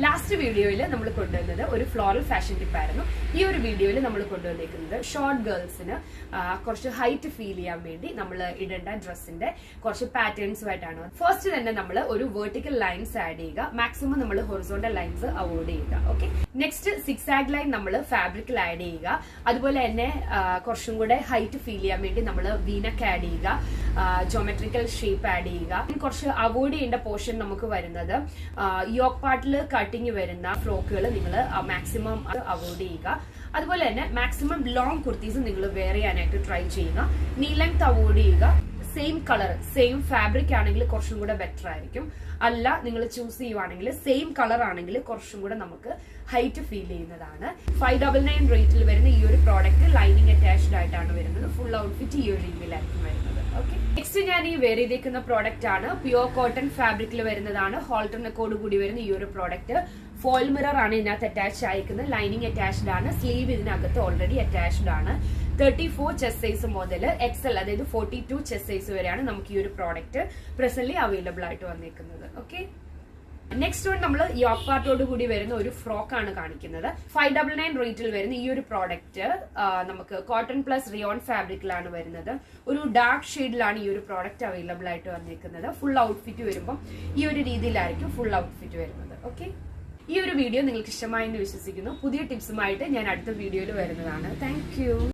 Last വീഡിയോയിൽ നമ്മൾ കൊണ്ടുവന്നത് ഒരു ഫ്ലോറൽ ഫാഷൻ ടിപ്പ് ആയിരുന്നു. ഈ ഒരു വീഡിയോയിൽ നമ്മൾ കൊണ്ടുവന്നിരിക്കുന്നത് ഷോർട്ട് ഗേൾസിന് കുറച്ച് ഹൈറ്റ് ഫീൽ ചെയ്യാൻ വേണ്ടി നമ്മൾ ഇടേണ്ട ഡ്രസ്സിന്റെ കുറച്ച് പാറ്റേൺസുമായിട്ടാണ്. ഫസ്റ്റ് തന്നെ നമ്മൾ ഒരു വെർട്ടിക്കൽ ലൈൻസ് ആഡ് ചെയ്യുക. മാക്സിമം നമ്മൾ ഹൊറിസോണ്ടൽ ലൈൻസ് അവോയ്ഡ് ചെയ്യുക. ഓക്കെ, നെക്സ്റ്റ് സിക്സാഗ് ലൈൻ നമ്മൾ ഫാബ്രിക്കിൽ ആഡ് ചെയ്യുക. അതുപോലെ തന്നെ കുറച്ചും കൂടെ ഹൈറ്റ് ഫീൽ ചെയ്യാൻ വേണ്ടി നമ്മൾ വീനക്ക് ആഡ് ചെയ്യുക, ജോമെട്രിക്കൽ ഷേപ്പ് ആഡ് ചെയ്യുക. കുറച്ച് അവോയ്ഡ് ചെയ്യേണ്ട പോർഷൻ നമുക്ക് വരുന്നത് യോക്ക് പാർട്ടിൽ കട്ടിങ് വരുന്ന ഫ്രോക്കുകൾ നിങ്ങൾ മാക്സിമം അവോയ്ഡ് ചെയ്യുക. അതുപോലെ തന്നെ മാക്സിമം ലോങ് കുർത്തീസ് നിങ്ങൾ വെയർ ചെയ്യാനായിട്ട് ട്രൈ ചെയ്യുക. നീ ലെങ്ത് അവോയ്ഡ് ചെയ്യുക. സെയിം കളർ സെയിം ഫാബ്രിക് ആണെങ്കിൽ കുറച്ചും കൂടെ ബെറ്റർ ആയിരിക്കും. അല്ല നിങ്ങൾ ചൂസ് ചെയ്യുവാണെങ്കിൽ സെയിം കളർ ആണെങ്കിൽ കുറച്ചും കൂടെ നമുക്ക് ഹൈറ്റ് ഫീൽ ചെയ്യുന്നതാണ്. 599 റേറ്റിൽ വരുന്ന ഈ ഒരു പ്രോഡക്റ്റ് ലൈനിങ് അറ്റാച്ച്ഡ് ആയിട്ടാണ് വരുന്നത്. ഫുൾ ഔട്ട്ഫിറ്റ് ഈ ഒരു രീതിയിലായിരിക്കും വരുന്നത്. ഓക്കെ, നെക്സ്റ്റ് ഞാൻ ഈ വെയർ ചെയ്തേക്കുന്ന പ്രോഡക്റ്റ് ആണ് പ്യുവർ കോട്ടൺ ഫാബ്രിക്കിൽ വരുന്നതാണ്. ഹോൾട്ടർ നെക്കോട് കൂടി വരുന്ന ഈ ഒരു പ്രോഡക്റ്റ് ഫോയിൽ മിറർ ആണ് ഇതിനകത്ത് അറ്റാച്ച് ആയിരിക്കുന്നത്. ലൈനിങ് അറ്റാച്ച്ഡ് ആണ്. സ്ലീവ് ഇതിനകത്ത് ഓൾറെഡി അറ്റാച്ച്ഡ് ആണ്. 34 ചെസ്റ്റ് സൈസ് മുതൽ XL അതായത് 42 ചെസ്റ്റ് സൈസ് വരെയാണ് നമുക്ക് ഈ ഒരു പ്രോഡക്റ്റ് പ്രസന്റ്ലി അവൈലബിൾ ആയിട്ട് വന്നിരിക്കുന്നത്. ഓക്കെ, നെക്സ്റ്റ് വൺ നമ്മൾ യോക്ക് പാർട്ടോട് കൂടി വരുന്ന ഒരു ഫ്രോക്ക് ആണ് കാണിക്കുന്നത്. 599 റേറ്റിൽ വരുന്ന ഈ ഒരു പ്രോഡക്റ്റ് നമുക്ക് കോട്ടൺ പ്ലസ് റിയോൺ ഫാബ്രിക്കിലാണ് വരുന്നത്. ഒരു ഡാർക്ക് ഷെയ്ഡിലാണ് ഈ ഒരു പ്രോഡക്റ്റ് അവൈലബിൾ ആയിട്ട് വന്നിരിക്കുന്നത്. ഫുൾ ഔട്ട്ഫിറ്റ് വരുമ്പോൾ ഈ ഒരു രീതിയിലായിരിക്കും ഫുൾ ഔട്ട്ഫിറ്റ് വരുന്നത്. ഓക്കെ, ഈ ഒരു വീഡിയോ നിങ്ങൾക്ക് ഇഷ്ടമായെന്ന് വിശ്വസിക്കുന്നു. പുതിയ ടിപ്സുമായിട്ട് ഞാൻ അടുത്ത വീഡിയോയിൽ വരുന്നതാണ്. Thank you.